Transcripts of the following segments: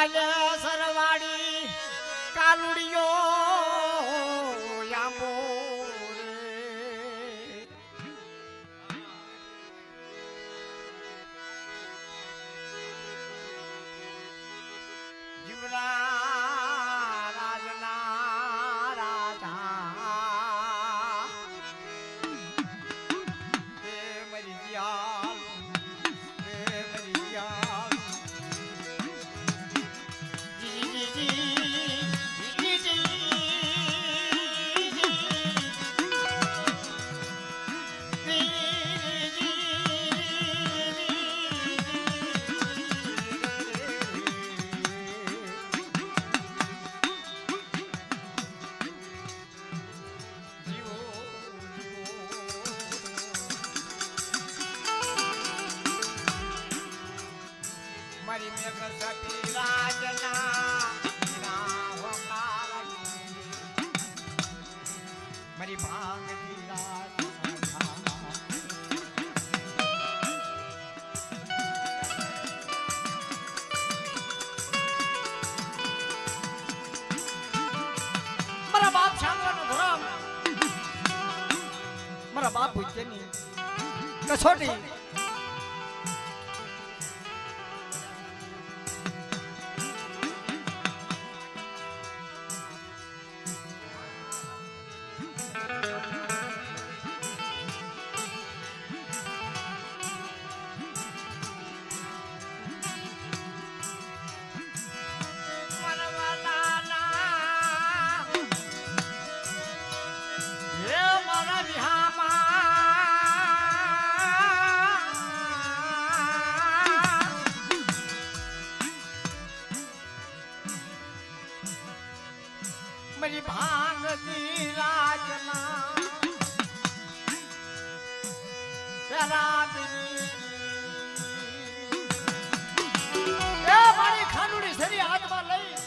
બાલે સરવાડી કાલુડિયો આંબો રે જીવના રાજના રાજા હે મરી ગયા મારી મેઘ સતી રાજના મારી ભાંગતી રાજ મારા બાપ શાંતનો ધરમ મારા બાપ ભૂજની કસોટી મારી ભાંગતી રાજના મારી ખાનુડી સરી હાથમાં લઈ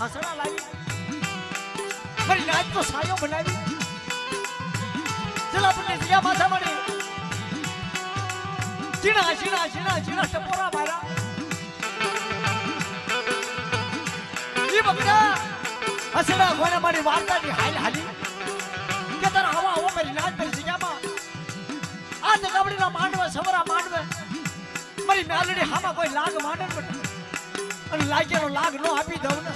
હસણા લાવી મારી રાત તો સાયો બનાવી ચલ આપણને જીયા માથા મળી જીણા ટપોરા મારા ઈ બગડા હસડા કોને મારી વાર્તાની હાલ હાલી કે તાર આવા આવો મારી નાચ પર જગ્યામાં આ તે કબડીના માંડવે સવરા માંડવે મારી મેલડી હામાં કોઈ લાગ માંડે અને લાગ્યાનો લાગ નો આપી દઉં ને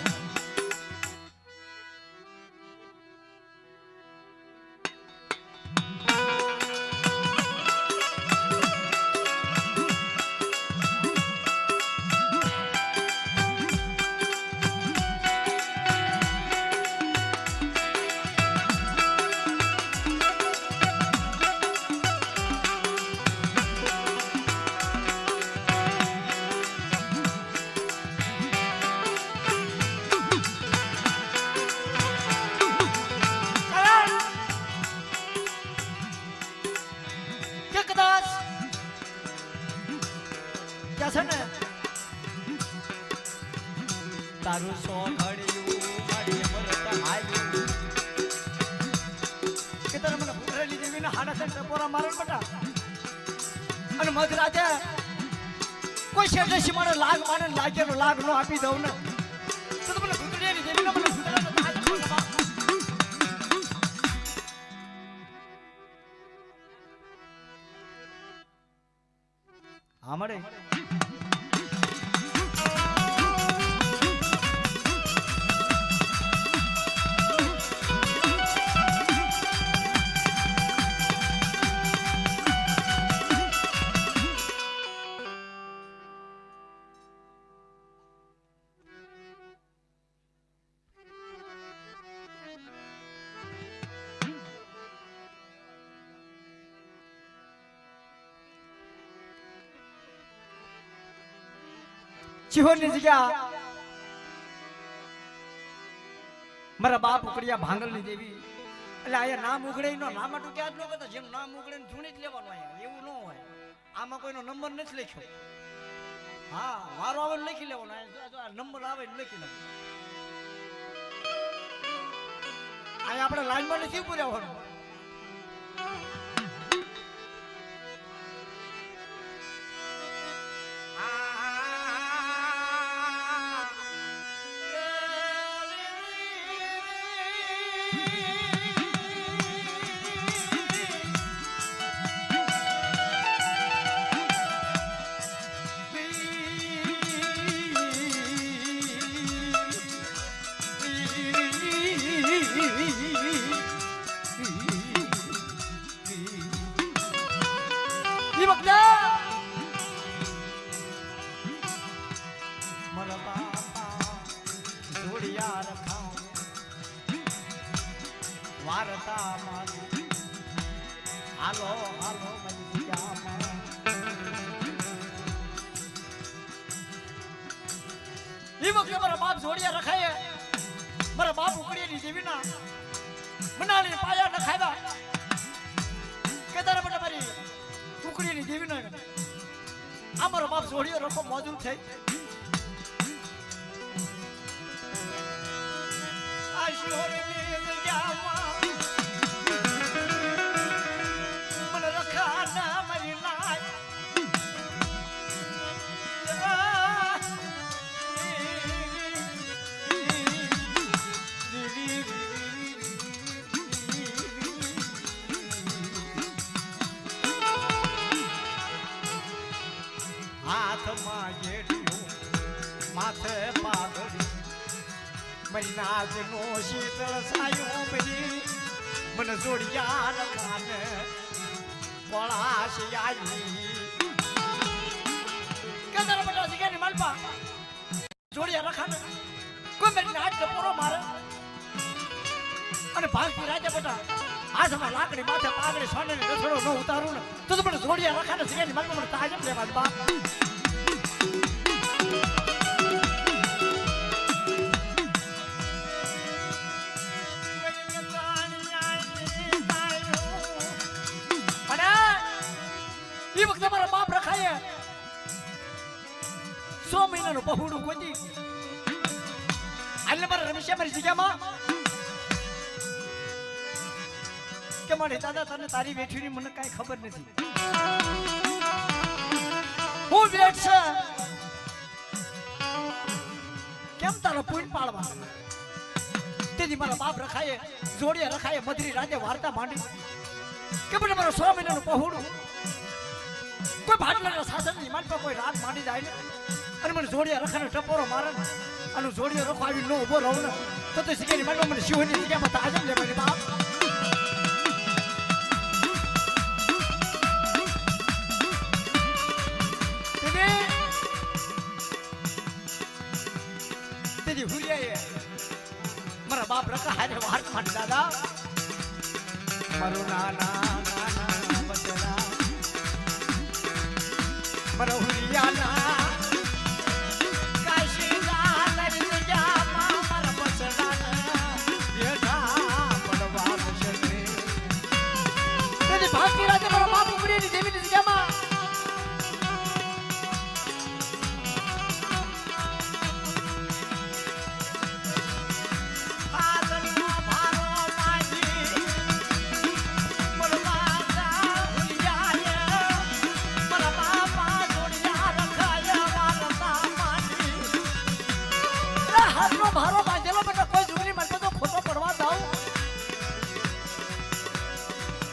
તારું સો ઘડ્યું મારી મરત હાલ્યું કે તને મને ફૂટરેલી દેવીને હાડા છે ટપોરા મારણ બટા અને મધરાતે કોઈ શેઠેસી મને લાગ માને લાગ્યાનો લાગ નો આપી દઉં ને તો મને ફૂટરેલી દેવીને મને ફૂટરેલો હા મળે ચિહોરની જગ્યા મારા બાપ ઉકડિયા ભાંગલની દેવી એટલે આયા નામ ઉગડે નો નામ આટું ક્યાં જ ન કરતા જેમ નામ ઉગડે ને ધૂણી જ લેવાનું આયા એવું ન હોય આમાં કોઈનો નંબર નથી લખ્યો હા વારો આવે લખી લેવાનો આ નંબર આવે ને લખી લેવાનો આયા આપણે લાઈનમાં નથી ઉભું રહેવાનું વારતા મારી હાલો હાલો એ વખતે મારા બાપ જોડિયા રખાય મારા બાપ ઉકડીની દેવીના મનાલી પાયા ન ખાવા કે તારા બેટા મારી ઉકડીની દેવીના આ મારો બાપ જોડિયો રખો મોજૂદ થઈ આ શિહોરની માથે પાઘડી મારી નાજનો શીતળ સાયો બની મને જોડિયા રખાને પળાશી આવી કે તારા બેટા જગ્યાની માલપા જોડિયા રખાને કોઈ મારી નાજ પૂરો મારે અને ભાગતી રાજા બેટા હાથમાં લાકડી માથે પાઘડી સોનેની રસડો ન ઉતારું ને તો મને જોડિયા રખાને જગ્યાની માલપા મને તાજમ લેવા બાપ એ વખતે મારા બાપ રખાય 100 મહિનાનું પહોળું ગોતી આલે મારા રમેશ મારી જગ્યામાં કે મારે દાદા તને તારી વેઠીની મને કાઈ ખબર નથી હું વેઠ છે કેમ તારો પૂન પાડવા તેથી મારા બાપ રખાય જોડિયા રખાય મધરી રાતે વાર્તા માંડી કે મને મારો 6 મહિનાનું પહોળું કોઈ ભાટલાના સાસરની માન પર કોઈ રાત માંડી જાય ને અને મને જોડિયા રખાને ટપોરો મારે ને અને જોડિયો રખો આવી ન ઉભો રહું ને તો શીખેની માનવા મને શિવની જગ્યામાં તાજમ લે મારી બાપ મારા બાપ રખા હારે વાત માંડ દાદા મારું નાના બચરા મારા હુરિયાના કાશી ગાલરી જગ્યામાં મારા બચરાના બેઠા પડવા બચરે તેથી ભાગી રાતે મારા બાપ ઉપરીની દેવીની જગ્યામાં ભારો બાંધેલો બેટા કોઈ જુગલી મળતો તો ખોટો પડવા જાઉં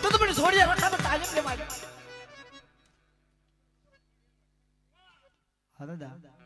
તો મને છોડીએ રખાને તાજબ લેવા જો હા દાદા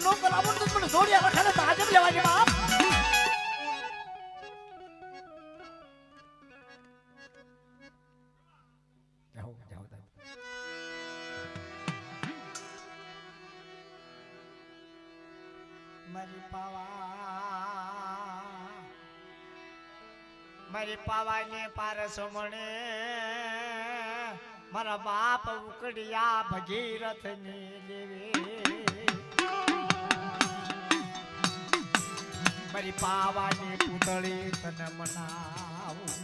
નો કરાવો તો મને જોડિયા રખાને તાજબ લેવા જે બાપ જાઓ મારી પાવાને પારસ મણે મારા બાપ ઉકડિયા ભગીરથ ની લેવે મારી પાવાની પૂતળી તને મનાવું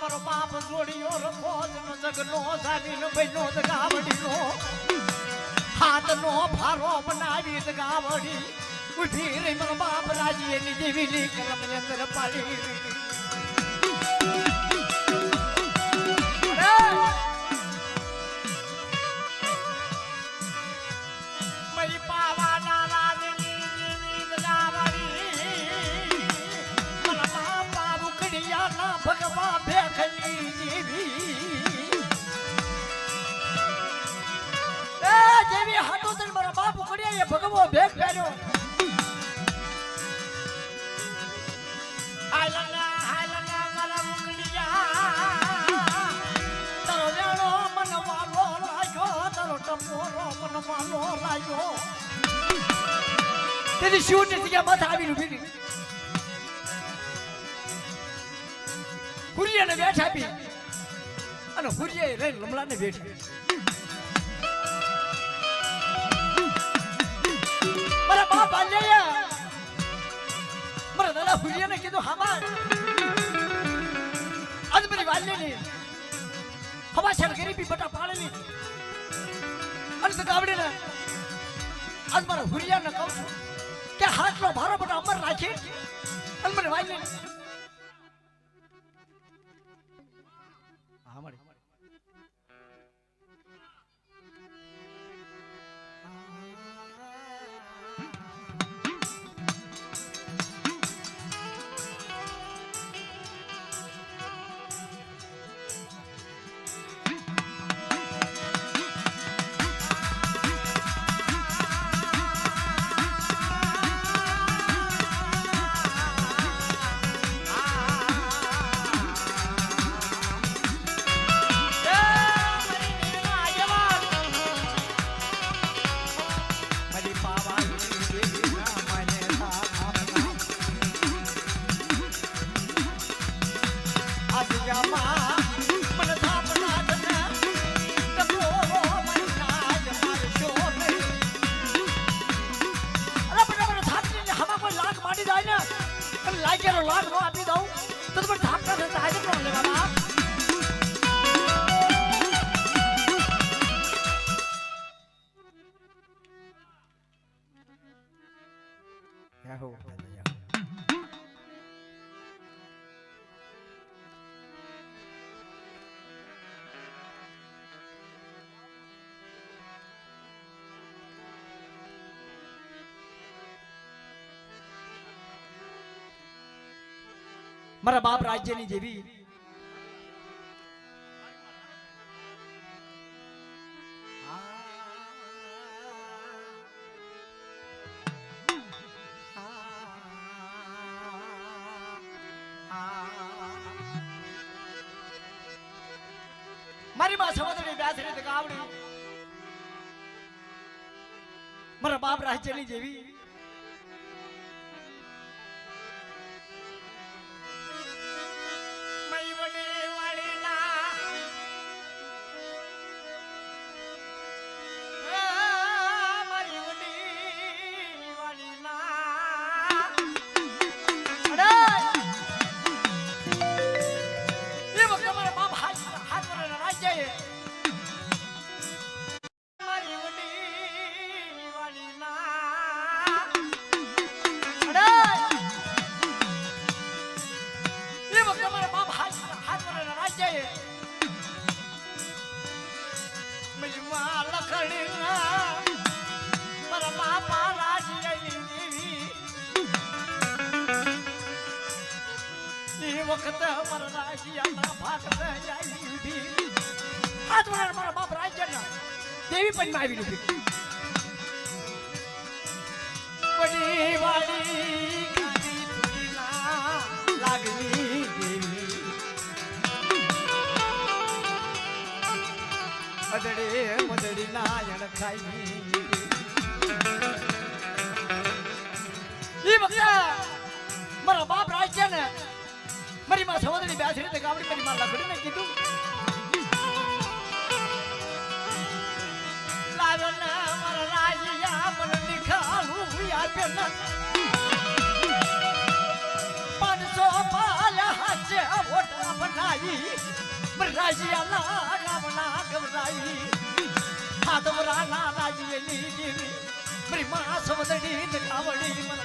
મારો બાપ જોડિયો રખો જગનો સાબીનો બહેનો ગાવડીનો હાથનો ભારો બનાવી ગાવડી ઉઠી રહી મારો બાપ રાજી એની દેવીની કરમ અંદર પાડી મારી પાવાના રાજની દેવી ગાવડી મારા બાપ ઉકડિયા ના ભગવા ભેખલી દેવી જેવી હાટો તન મારા બાપ ઉકડિયા એ ભગવો ભેખ પહેર્યો હાલના મારા ઉકડિયા તારો વેણો મનવાલો લાગ્યો તારો ટપોરો મનવાલો લાગ્યો તેની શિવની જગ્યા માથે આવીને ઉભી રહી હુરિયાને બેઠ આપી અને હુરિયાએ રહીને લમલાને બેઠી મારા બાપ આલ્યા મારા દાદા હુરિયાને કીધું હામાર આજ મારી વાલ્યની હવાછેર ગરીબી બટા પાડેલી અને તો ગાવડીને આજ મારા હુરિયાને કહું છું કે હાથનો ભારો બટા અમર રાખી અને મને વાલ્યની લાખ નો આપી દઉં તો તમે ધાપકા થતા આજે પણ લે બાબા યાહો મારા બાપ રાજ્યની જેવી મારી માં સમુદ્રની બેસરી ગાવડી મારા બાપ રાજ્યની જેવી વખત મારા રાજ્યના ભાગ રહી ઉભી હાથ વગર મારા બાપ રાજ્યના દેવી પણ આવી ઉભી બડી વાળી કાળી તુલા લાગણી દેવી અદડે મદડી નાયણ ખાઈ ઈ વખત મારા બાપ રાજ્યને મારી માં સવદની બેસરી તે ગાવડી મારી માં લખડીને કીધું લાવ્યો ને મારા રાજ્યા મને નિખાલું આપે ને 500 પાલ હાચે ઓટા બનાવી મારા રાજ્યાના ગામના ગવરાઈ હાથવરાના રાજ્યની દેવી મારી માં સવદની તે ગાવડી મને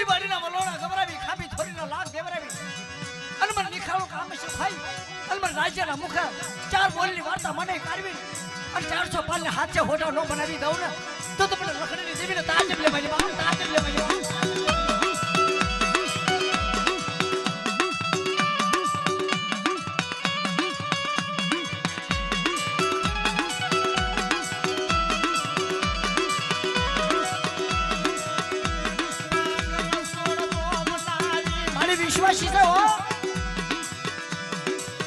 વાડીના વલોણા ગવરાવી ખાબી થોરીનો લાગ દેવરાવી અને મને નિખાળો કામ છે ભાઈ અને મને રાજ્યના મુખ 4 બોલની વાર્તા મને કાઢવી અને 400 પાલને હાથે હોટા નો બનાવી દઉં ને તો મને લખડીની દેવીને તાજબ લે મારી બાપ તાજબ લે મારી બાપ વિશ્વાસી છે હો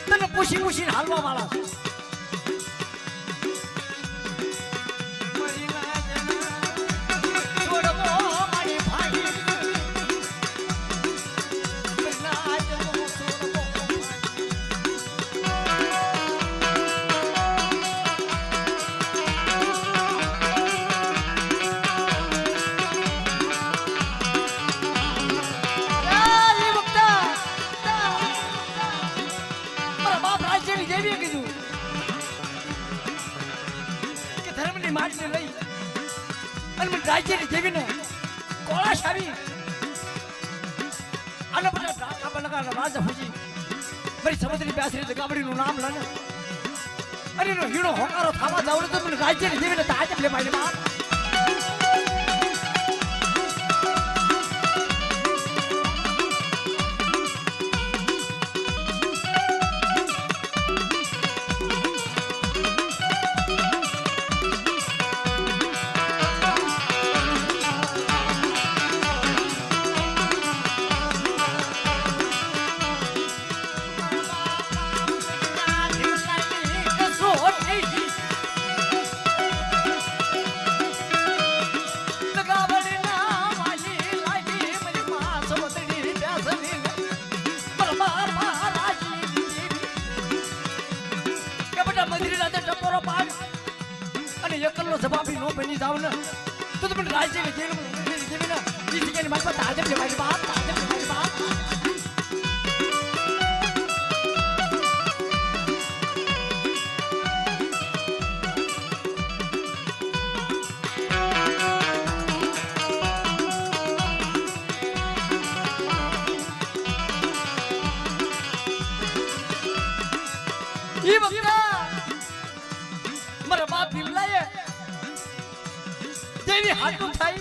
તને પૂછી પૂછીને હાલવા વાળા છે રાજ્યની દેવીને કોળાશ આવી અને બધા ડાકા બલગાના રાજા હુજી મારી સમુદ્રી બેસરી ગાબડીનું નામ લને અને એનો હીણો હોકારો થવા જાવ તો મને રાજ્યની દેવીને તાજબ લે મારી બાપ નો બની જાવ ને તો તમે રાજ્યની જેલમાં જેવી ને ઈ જગ્યાની મારી પાસે હાજર છે મારી બાપ હાજર છે મારી બાપ ઈ વખતે મારા બાપ ભીમલાએ જેવી હાટું થાય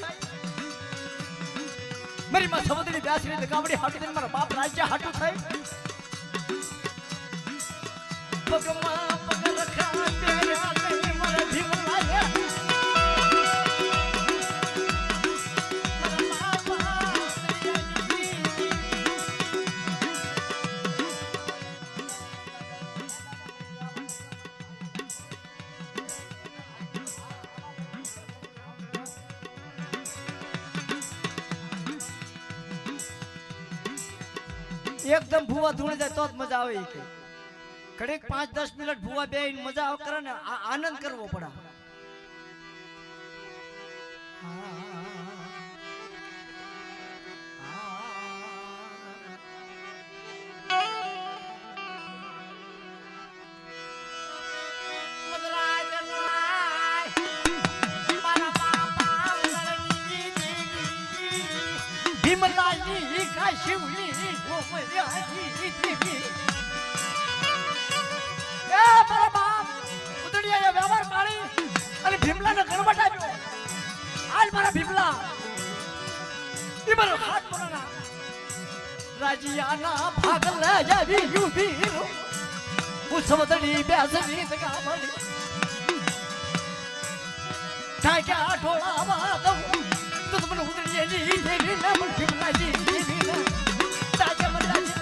મારી માં સમુદ્રી બેસરી દગાવડી હાટું થાય મારા બાપ રાજ્ય હાટું થાય પગમાં પગ રખા તેરા નહીં મારા ભીમલાએ એકદમ ભૂવા ધૂણે જાય તો જ મજા આવે કે ઘડીક 5-10 મિનિટ ભૂવા બેહીને મજા કરે ને આનંદ કરવો પડે ભીમલાની કા શિવની મારા બાપ ઉતડિયા વ્યવહાર પાડી અને ભીમલાને ઘરમાં આપ્યો હાલ મારા ભીમલા ઈ મારો હાથ પરાના રાજીયાના ભાગલ જાવી યુવી હું સમદડી બેસની તગામડી ઠાક્યા ઢોળાવા દઉં તો તમને ઉતડિયાની દેવી ના મન ભીમલાજી દેવી ના તાજા મરાજી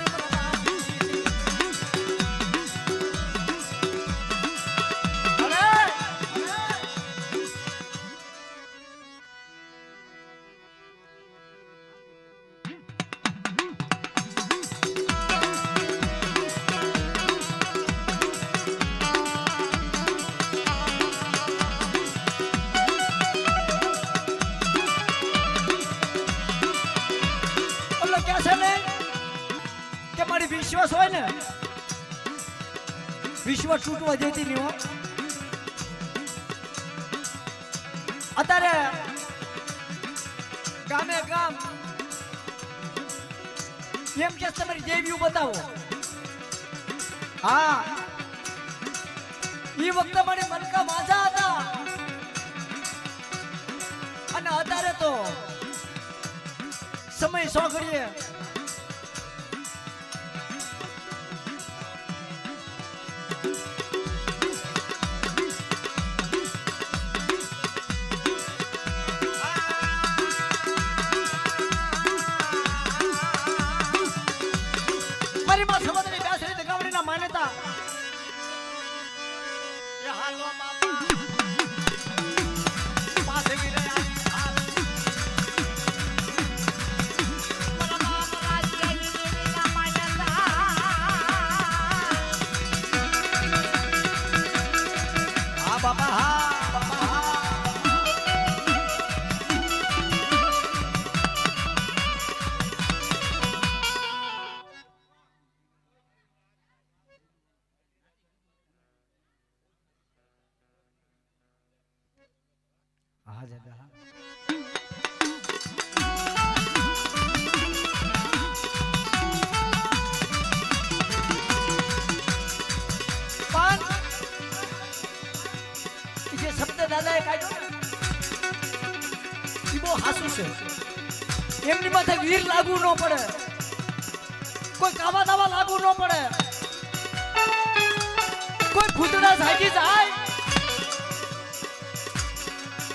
વિશ્વાસ હોય ને વિશ્વાસ તૂટવા દેતી નહીં હો અત્યારે ગામે ગામ એમ કે તમારી દેવીઓ બતાવો હા ઈ વખતે મારી મલકા માજા હતા અને અત્યારે તો સમય સોગડીએ માન્યતા હાલો બાપા પાસે વિરયા હા બાપા હા બાપા હા જગા જે શબ્દ દાદાએ કાઢ્યો ને એ બહુ હાસુ છે એમની માથે વીર લાગુ ન પડે કોઈ કાવા દાવા લાગુ ન પડે કોઈ ભૂતડા જાગી જાય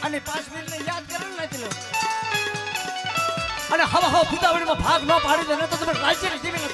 અને 5 મિનિટને યાદ કરે ને એટલે અને હવા ભૂતાવળીમાં ભાગ ન પાડી દે ને તો તમે રાજ્યની જીવીને